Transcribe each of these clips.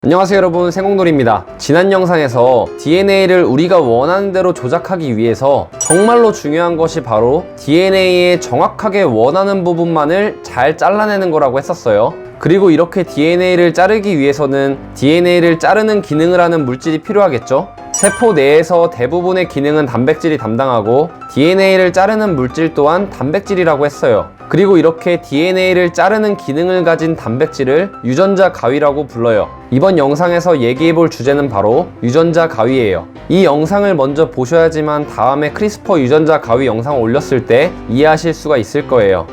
안녕하세요 여러분, 생공놀이입니다. 지난 영상에서 DNA를 우리가 원하는 대로 조작하기 위해서 정말로 중요한 것이 바로 DNA의 정확하게 원하는 부분만을 잘 잘라내는 거라고 했었어요. 그리고 이렇게 DNA를 자르기 위해서는 DNA를 자르는 기능을 하는 물질이 필요하겠죠. 세포 내에서 대부분의 기능은 단백질이 담당하고 DNA를 자르는 물질 또한 단백질이라고 했어요. 그리고 이렇게 DNA를 자르는 기능을 가진 단백질을 유전자 가위라고 불러요. 이번 영상에서 얘기해볼 주제는 바로 유전자 가위예요. 이 영상을 먼저 보셔야지만 다음에 크리스퍼 유전자 가위 영상을 올렸을 때 이해하실 수가 있을 거예요.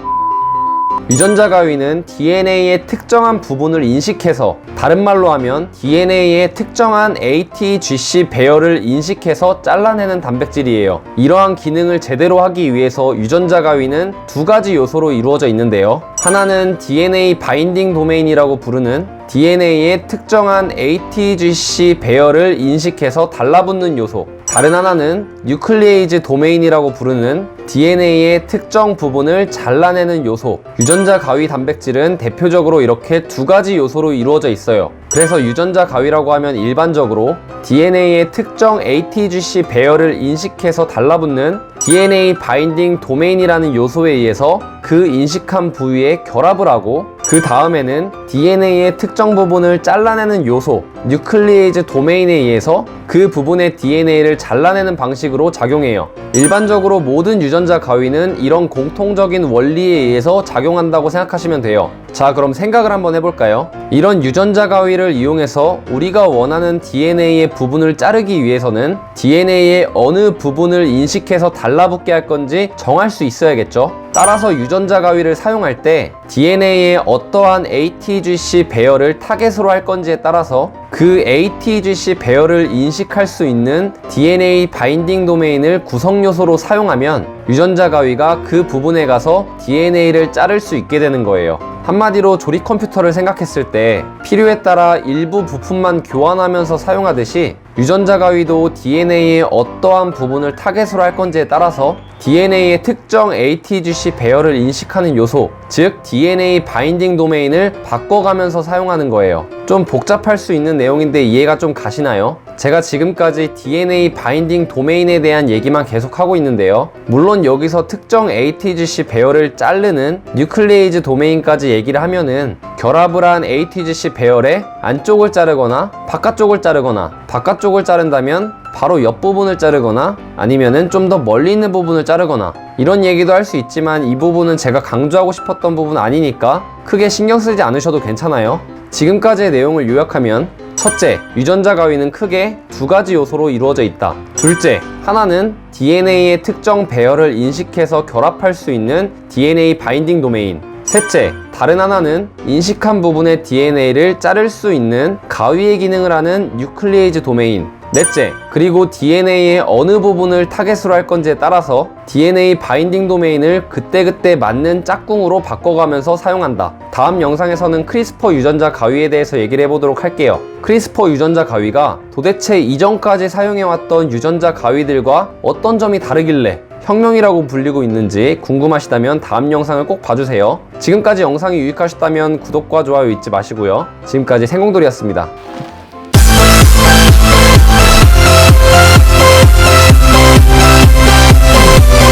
유전자 가위는 DNA의 특정한 부분을 인식해서, 다른 말로 하면 DNA의 특정한 ATGC 배열을 인식해서 잘라내는 단백질이에요. 이러한 기능을 제대로 하기 위해서 유전자 가위는 두 가지 요소로 이루어져 있는데요. 하나는 DNA 바인딩 도메인이라고 부르는 DNA의 특정한 ATGC 배열을 인식해서 달라붙는 요소, 다른 하나는 뉴클리에이즈 도메인이라고 부르는 DNA의 특정 부분을 잘라내는 요소. 유전자 가위 단백질은 대표적으로 이렇게 두 가지 요소로 이루어져 있어요. 그래서 유전자 가위라고 하면 일반적으로 DNA의 특정 ATGC 배열을 인식해서 달라붙는 DNA 바인딩 도메인이라는 요소에 의해서 그 인식한 부위에 결합을 하고, 그 다음에는 DNA의 특정 부분을 잘라내는 요소, 뉴클리에이즈 도메인에 의해서 그 부분의 DNA를 잘라내는 방식으로 작용해요. 일반적으로 모든 유전자 가위는 이런 공통적인 원리에 의해서 작용한다고 생각하시면 돼요. 자, 그럼 생각을 한번 해볼까요? 이런 유전자 가위를 이용해서 우리가 원하는 DNA의 부분을 자르기 위해서는 DNA의 어느 부분을 인식해서 달라붙게 할 건지 정할 수 있어야겠죠? 따라서 유전자 가위를 사용할 때 DNA의 어떠한 ATGC 배열을 타겟으로 할 건지에 따라서 그 ATGC 배열을 인식할 수 있는 DNA 바인딩 도메인을 구성 요소로 사용하면 유전자 가위가 그 부분에 가서 DNA를 자를 수 있게 되는 거예요. 한마디로 조립 컴퓨터를 생각했을 때 필요에 따라 일부 부품만 교환하면서 사용하듯이 유전자 가위도 DNA의 어떠한 부분을 타겟으로 할 건지에 따라서 DNA의 특정 ATGC 배열을 인식하는 요소, 즉 DNA 바인딩 도메인을 바꿔가면서 사용하는 거예요. 좀 복잡할 수 있는 내용인데 이해가 좀 가시나요? 제가 지금까지 DNA 바인딩 도메인에 대한 얘기만 계속하고 있는데요. 물론 여기서 특정 ATGC 배열을 자르는 뉴클리에이즈 도메인까지 얘기를 하면은 결합을 한 ATGC 배열의 안쪽을 자르거나 바깥쪽을 자르거나, 바깥쪽을 자른다면 바로 옆부분을 자르거나 아니면은 좀 더 멀리 있는 부분을 자르거나, 이런 얘기도 할 수 있지만 이 부분은 제가 강조하고 싶었던 부분 아니니까 크게 신경 쓰지 않으셔도 괜찮아요. 지금까지의 내용을 요약하면, 첫째, 유전자 가위는 크게 두 가지 요소로 이루어져 있다. 둘째, 하나는 DNA의 특정 배열을 인식해서 결합할 수 있는 DNA 바인딩 도메인. 셋째, 다른 하나는 인식한 부분의 DNA를 자를 수 있는 가위의 기능을 하는 뉴클리에이즈 도메인. 넷째, 그리고 DNA의 어느 부분을 타겟으로 할 건지에 따라서 DNA 바인딩 도메인을 그때그때 맞는 짝꿍으로 바꿔가면서 사용한다. 다음 영상에서는 크리스퍼 유전자 가위에 대해서 얘기를 해보도록 할게요. 크리스퍼 유전자 가위가 도대체 이전까지 사용해왔던 유전자 가위들과 어떤 점이 다르길래 혁명이라고 불리고 있는지 궁금하시다면 다음 영상을 꼭 봐주세요. 지금까지 영상이 유익하셨다면 구독과 좋아요 잊지 마시고요. 지금까지 생공돌이었습니다.